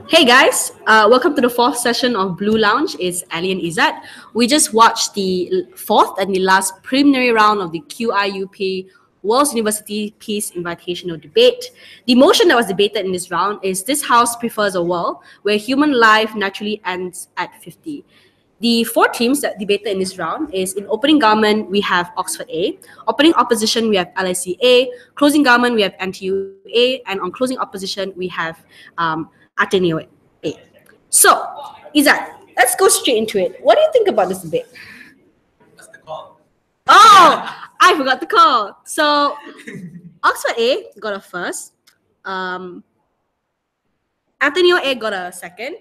Hey guys, welcome to the fourth session of Blue Lounge. It's Ali and Izzat. We just watched the fourth and the last preliminary round of the QIUP World University Peace Invitational Debate. The motion that was debated in this round is this house prefers a world where human life naturally ends at 50. The four teams that debated in this round is in opening government, we have Oxford A. Opening opposition, we have LSE A. Closing government, we have NTU A. And on closing opposition, we have Ateneo A. So, Izzat, let's go straight into it. What do you think about this debate? What's the call? Oh, I forgot the call. So, Oxford A got a first. Ateneo A got a second.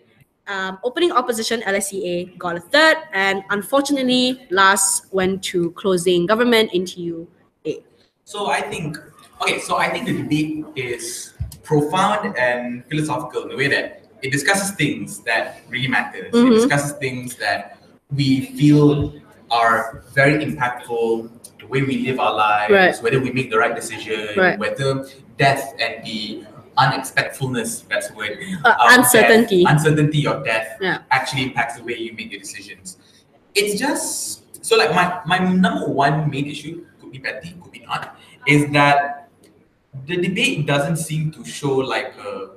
Opening opposition, LSEA got a third, and unfortunately, last went to closing government, NTU A. So I think the debate is profound and philosophical in the way that it discusses things that really matter. It discusses things that we feel are very impactful, the way we live our lives, whether we make the right decision, whether death and the unexpectedness, that's the word, uncertainty of death actually impacts the way you make your decisions. It's just, so like my number one main issue, could be petty, could be not, is that the debate doesn't seem to show like a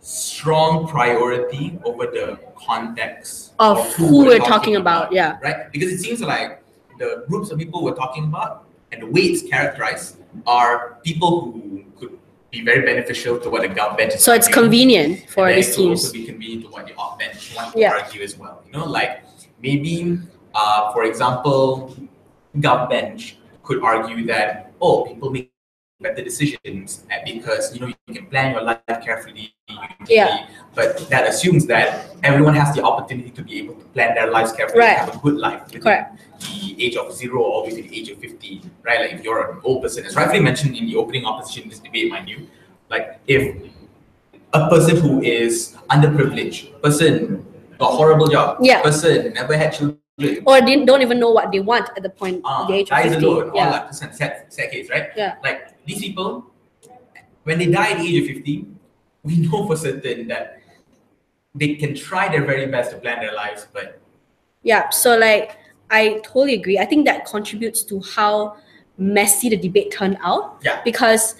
strong priority over the context of who we're talking about, right? Because it seems like the groups of people we're talking about and the way it's characterized are people who could be very beneficial to what the government is. So it's convenient for these teams. It could also be convenient to what the off bench want to argue as well. You know, like maybe, for example, government could argue that people make better decisions because you can plan your life carefully. But that assumes that everyone has the opportunity to be able to plan their lives carefully and have a good life between the age of 0 all the way to the age of 50, right? Like if you're an old person, as rightfully mentioned in the opening opposition in this debate, mind you, like if a person who is underprivileged, person got a horrible job, person never had children, or don't even know what they want at the point at the age of 50. Alone, all that percent sad case, right? Like these people, when they die at the age of 50, we know for certain that they can try their very best to plan their lives, but so like I totally agree. I think that contributes to how messy the debate turned out. Because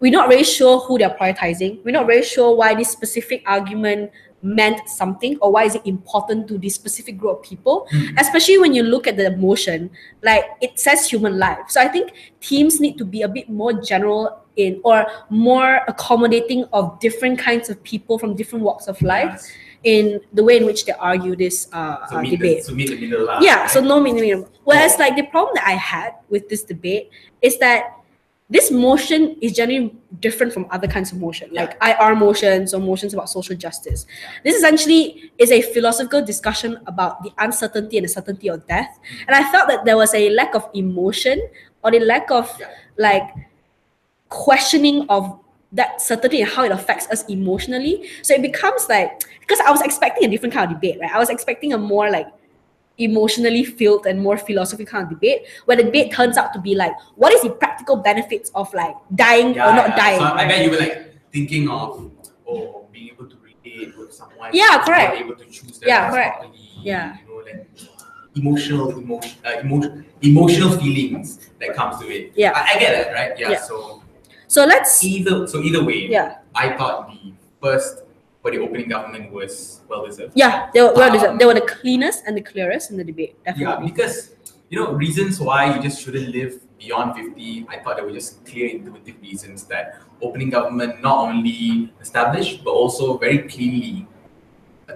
we're not really sure who they're prioritizing. We're not really sure why this specific argument meant something or why is it important to this specific group of people, especially when you look at the motion, like it says human life. So I think teams need to be a bit more general or more accommodating of different kinds of people from different walks of life in the way in which they argue this debate. So meet the middle line. So no middle. Whereas like the problem that I had with this debate is that this motion is generally different from other kinds of motion, like IR motions or motions about social justice. This essentially is a philosophical discussion about the uncertainty and the certainty of death. And I felt that there was a lack of emotion or the lack of like questioning of that certainty and how it affects us emotionally. So it becomes like, because I was expecting a different kind of debate, right? I was expecting a more like emotionally filled and more philosophical kind of debate, where the debate turns out to be like, what is the practical benefits of like dying or not dying? So I bet you were like thinking of being able to relate with someone, correct, able to choose their properly, like emotional feelings that comes to it. I get it, right? So let's either way, I thought the first for the opening government was well deserved. They were well deserved. They were the cleanest and the clearest in the debate, definitely. Because reasons why you just shouldn't live beyond 50, I thought there were just clear intuitive reasons that opening government not only established but also very cleanly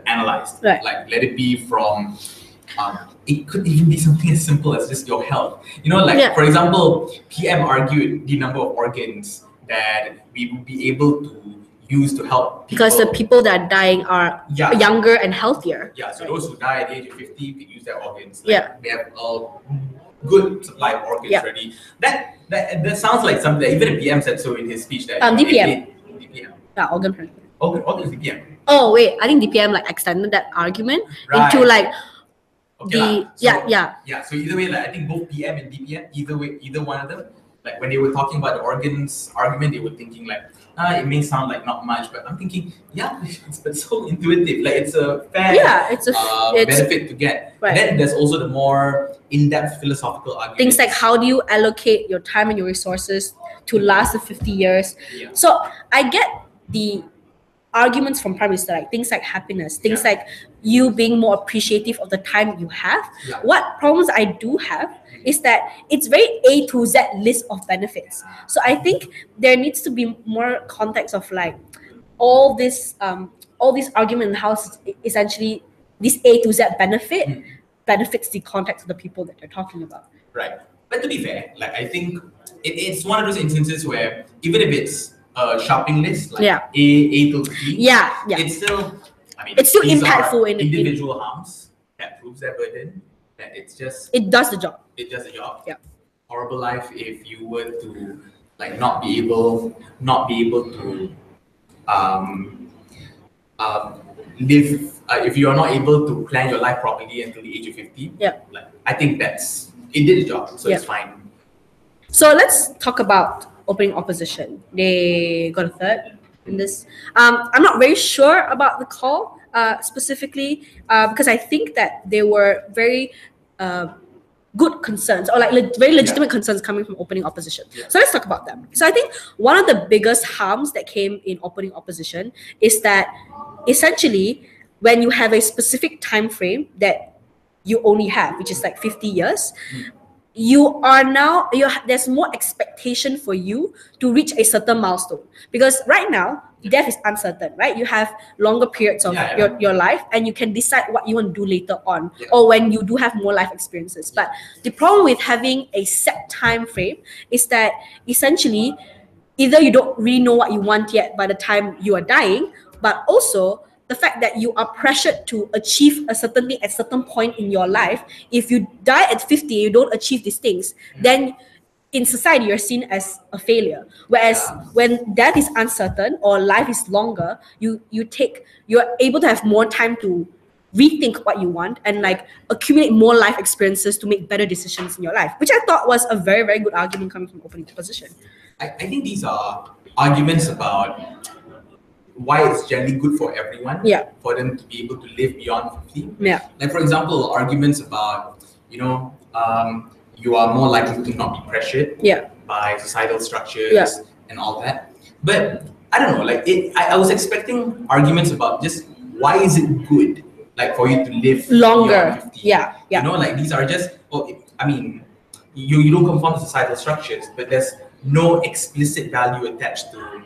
analyzed. Like let it be from it could even be something as simple as just your health. For example, PM argued the number of organs that we would be able to use to help people. Because the people that are dying are younger and healthier. So those who die at the age of 50 can use their organs. They have a good supply of organs ready. That sounds like something that even a PM said so in his speech. That DPM. Organ is DPM. Oh wait, I think DPM like extended that argument into like So either way, like I think both PM and DPM, either one of them like when they were talking about the organs argument, they were thinking like, it may sound like not much, but I'm thinking, yeah, it's so intuitive. Like it's a fair benefit to get. Right. And then there's also the more in-depth philosophical arguments. Things like how do you allocate your time and your resources to last the 50 years? Yeah. So I get the arguments from Prime Minister, like things like happiness, things like you being more appreciative of the time you have. Yeah. What problems I do have is that it's very A to Z list of benefits. So I think there needs to be more context of like all this argument and how essentially this A to Z benefit benefits the context of the people that they're talking about. Right. But to be fair, like I think it's one of those instances where even if it's a shopping list, like A till Z, it's still, I mean, it's still these impactful are in individual harms that proves their burden. That it does the job. It does the job. Yeah. Horrible life if you were to like not be able to live if you are not able to plan your life properly until the age of 50. Yeah. Like I think it did the job, so it's fine. So let's talk about opening opposition. They got a third in this. I'm not very sure about the call specifically because I think that there were very good concerns or like very legitimate concerns coming from opening opposition. So let's talk about them. So I think one of the biggest harms that came in opening opposition is that essentially when you have a specific time frame that you only have, which is like 50 years, there's more expectation for you to reach a certain milestone, because right now death is uncertain, right? You have longer periods of your life and you can decide what you want to do later on or when you do have more life experiences. But the problem with having a set time frame is that essentially either you don't really know what you want yet by the time you are dying, but also the fact that you are pressured to achieve a certain thing at a certain point in your life. If you die at 50, you don't achieve these things, then in society you're seen as a failure. Whereas when death is uncertain or life is longer, you're able to have more time to rethink what you want and like accumulate more life experiences to make better decisions in your life, which I thought was a very, very good argument coming from opening opposition. I think these are arguments about why it's generally good for everyone, for them to be able to live beyond 50. Like for example, arguments about, you are more likely to not be pressured by societal structures and all that. But I don't know, like I was expecting arguments about just why is it good, like for you to live longer. 50. You know, like these are just, I mean, you don't conform to societal structures, but there's no explicit value attached to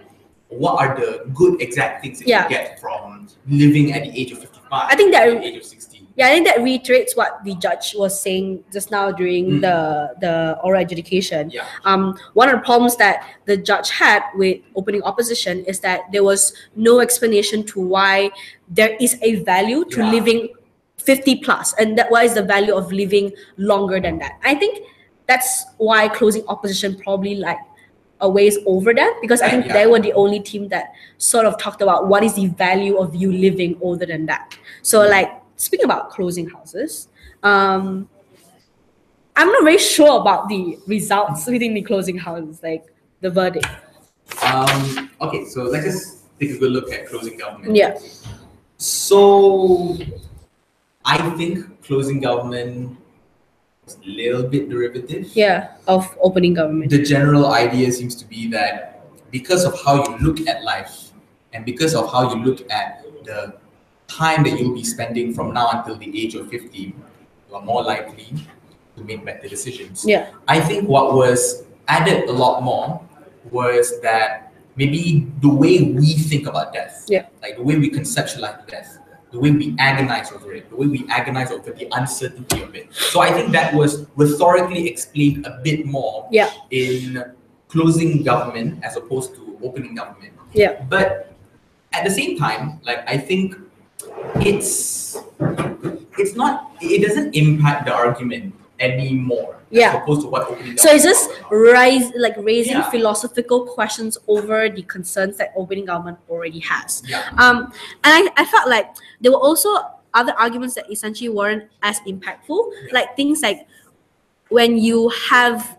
what are the good exact things that you get from living at the age of 55, I think that at the age of 60. I think that reiterates what the judge was saying just now during the oral adjudication. One of the problems that the judge had with opening opposition is that there was no explanation to why there is a value to living 50 plus, and that what is the value of living longer than that. I think that's why closing opposition probably like a ways over that, because I think they were the only team that sort of talked about what is the value of you living older than that. So like speaking about closing houses, I'm not very sure about the results within the closing houses, like the verdict. Okay, so let's just take a good look at closing government. So I think closing government is a little bit derivative of opening government. The general idea seems to be that because of how you look at life and because of how you look at the time that you'll be spending from now until the age of 50, you are more likely to make better decisions. I think what was added a lot more was that maybe the way we think about death, like the way we conceptualize death, the way we agonize over it, the way we agonize over the uncertainty of it. So I think that was rhetorically explained a bit more in closing government as opposed to opening government. But at the same time, like I think it doesn't impact the argument anymore as opposed to what opening government. So it's just raising philosophical questions over the concerns that opening government already has. And I felt like there were also other arguments that essentially weren't as impactful, like things like when you have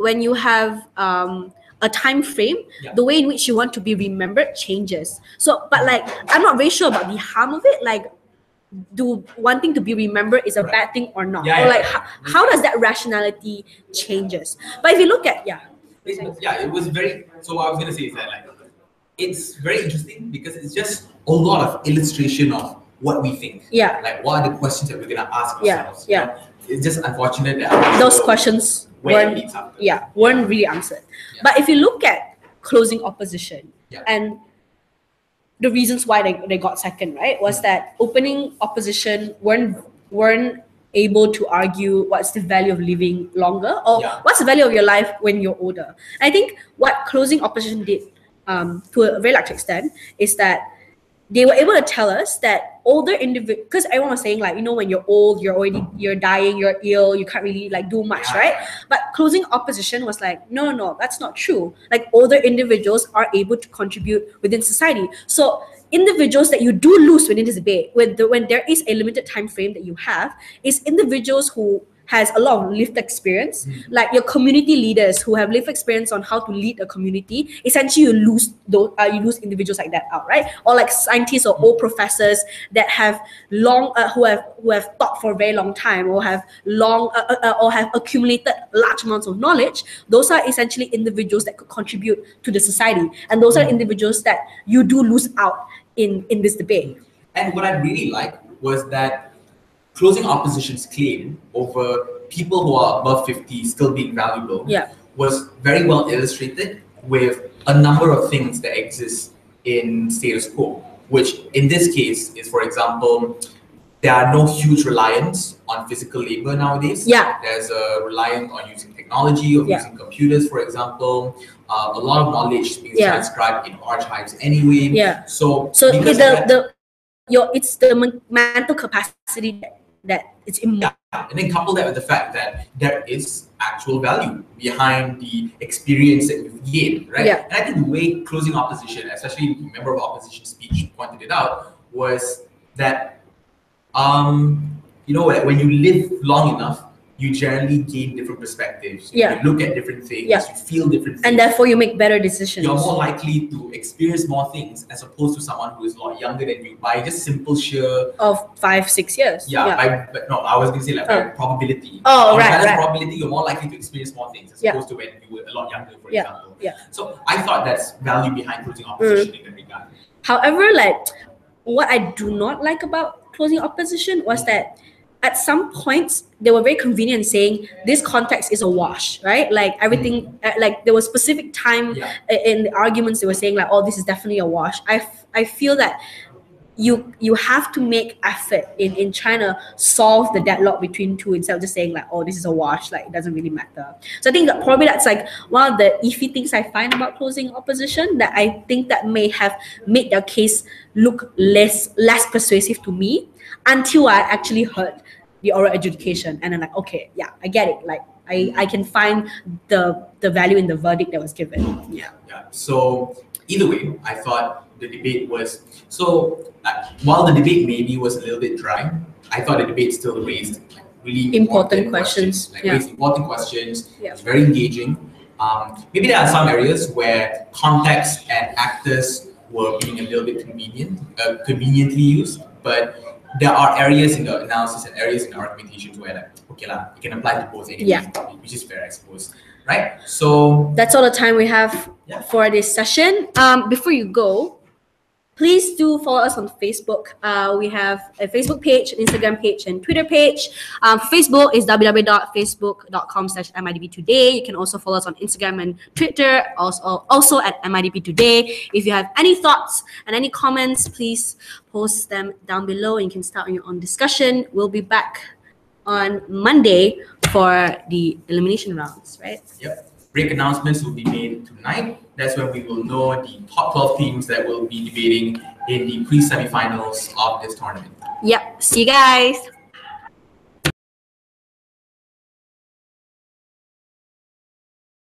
when you have a time frame, the way in which you want to be remembered changes. So, but like, I'm not very sure about the harm of it. Like, do wanting to be remembered is a bad thing or not? Or like, how does that rationality changes? But if you look at, it was very, so what I was going to say is that like, it's very interesting because it's just a lot of illustration of what we think. Like, what are the questions that we're going to ask ourselves? You know? It's just unfortunate that those questions weren't really answered. But if you look at closing opposition and the reasons why they got second, right, was that opening opposition weren't able to argue what's the value of living longer or what's the value of your life when you're older. I think what closing opposition did to a very large extent is that they were able to tell us that older individuals, because everyone was saying like, you know, when you're old, you're dying, you're ill, you can't really like do much, right? But closing opposition was like, no, that's not true. Like, older individuals are able to contribute within society. So individuals that you do lose within this debate, when there is a limited time frame that you have, is individuals who has a lot of lived experience, like your community leaders who have lived experience on how to lead a community. Essentially, you lose individuals like that out, right? Or like scientists or old professors that have who have taught for a very long time, or have or have accumulated large amounts of knowledge. Those are essentially individuals that could contribute to the society, and those are individuals that you do lose out in this debate. And what I really like was that closing opposition's claim over people who are above 50 still being valuable was very well illustrated with a number of things that exist in status quo, which in this case is, for example, there are no huge reliance on physical labor nowadays. There's a reliance on using technology, of using computers, for example. A lot of knowledge is being transcribed in archives anyway. So it's the mental capacity that it's immortal. And then couple that with the fact that there is actual value behind the experience that you've gained, right? And I think the way closing opposition, especially the member of opposition speech pointed it out, was that you know, when you live long enough, you generally gain different perspectives. You look at different things, you feel different things. And therefore you make better decisions. You're more likely to experience more things as opposed to someone who is a lot younger than you by just simple sheer... of 5-6 years. But no, I was going to say like by probability. Probability, you're more likely to experience more things as opposed to when you were a lot younger, for example. So I thought that's value behind closing opposition in that regard. However, like, what I do not like about closing opposition was that at some points they were very convenient in saying this context is a wash, right? Like everything, like there was specific time in the arguments they were saying like, oh, this is definitely a wash. I feel that you have to make effort in trying to solve the deadlock between two instead of just saying like, oh, this is a wash, like it doesn't really matter. So I think that probably that's like one of the iffy things I find about closing opposition, that I think that may have made their case look less persuasive to me until I actually heard the oral adjudication, and I'm like, okay, yeah, I get it. Like I can find the value in the verdict that was given. So either way, I thought the debate was while the debate maybe was a little bit dry, I thought the debate still raised really important questions. Raised important questions. It was very engaging. Maybe there are some areas where context and actors were being a little bit conveniently used, but there are areas in the analysis and areas in the argumentations where like, okay lah, you can apply to both anyway, which is fair, I suppose. Right? So that's all the time we have for this session. Before you go, please do follow us on Facebook. We have a Facebook page, an Instagram page, and Twitter page. Facebook is www.facebook.com/MIDP Today. You can also follow us on Instagram and Twitter, also at MIDP Today. If you have any thoughts and any comments, please post them down below and you can start on your own discussion. We'll be back on Monday for the elimination rounds, right? Yep. Break announcements will be made tonight. That's when we will know the top 12 teams that will be debating in the pre-semifinals of this tournament. Yep. See you guys.